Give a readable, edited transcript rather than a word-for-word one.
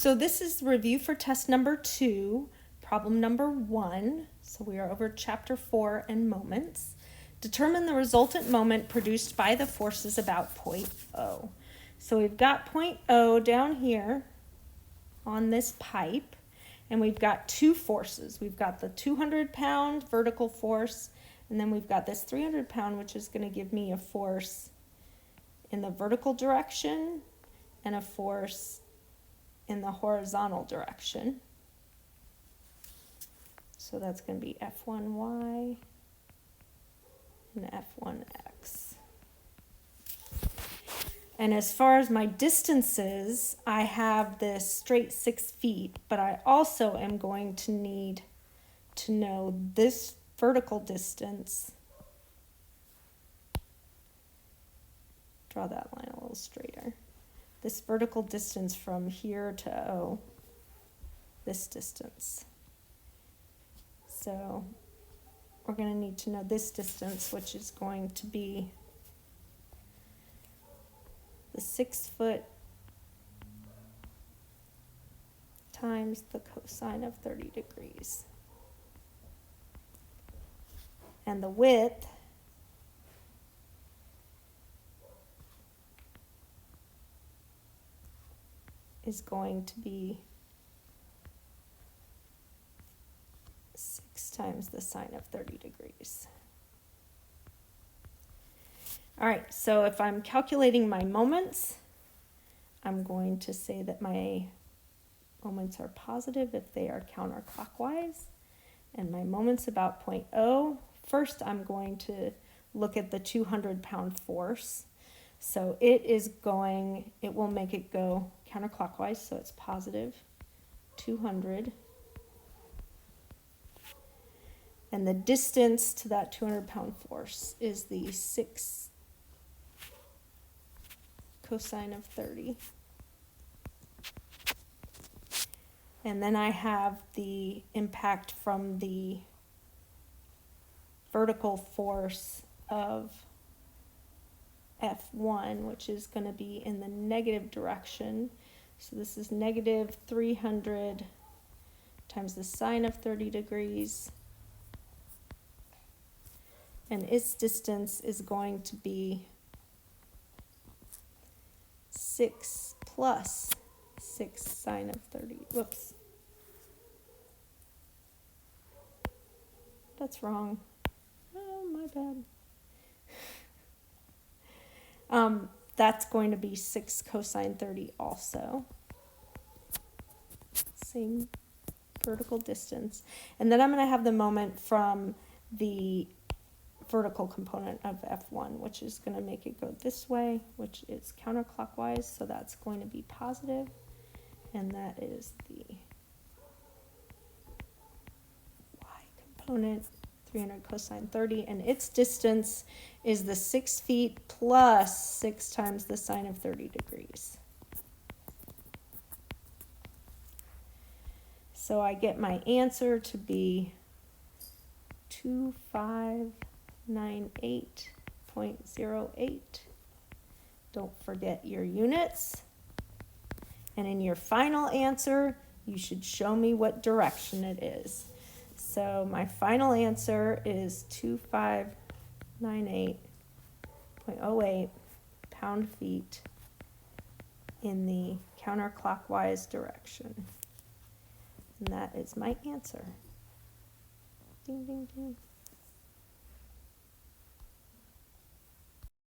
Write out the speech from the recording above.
So this is review for test number 2, problem number 1. So we are over chapter 4 and moments. Determine the resultant moment produced by the forces about point O. So we've got point O down here on this pipe, and we've got two forces. We've got the 200-pound vertical force, and then we've got this 300-pound, which is going to give me a force in the vertical direction and a force in the horizontal direction. So that's going to be F1y and F1x. And as far as my distances, I have this straight 6 feet, but I also am going to need to know this vertical distance. Draw that line a little straighter. This vertical distance from here to O, this distance. So we're going to need to know this distance, which is going to be the 6 foot times the cosine of 30 degrees. And the width is going to be 6 times the sine of 30 degrees. All right, so if I'm calculating my moments, I'm going to say that my moments are positive if they are counterclockwise. And my moments about point O, first I'm going to look at the 200-pound force. So it will make it go counterclockwise, so it's positive 200. And the distance to that 200-pound force is the 6 cosine of 30. And then I have the impact from the vertical force of F1, which is going to be in the negative direction. So this is negative 300 times the sine of 30 degrees. And its distance is going to be 6 plus 6 sine of 30. Whoops. That's wrong. Oh, my bad. That's going to be 6 cosine 30 also. Same vertical distance. And then I'm going to have the moment from the vertical component of F1, which is going to make it go this way, which is counterclockwise, so that's going to be positive, and that is the y component, 300 cosine 30, and its distance is the 6 feet plus 6 times the sine of 30 degrees. So I get my answer to be 2598.08. Don't forget your units. And in your final answer, you should show me what direction it is. So my final answer is 2598.08 pound-feet in the counterclockwise direction. And that is my answer. Ding, ding, ding.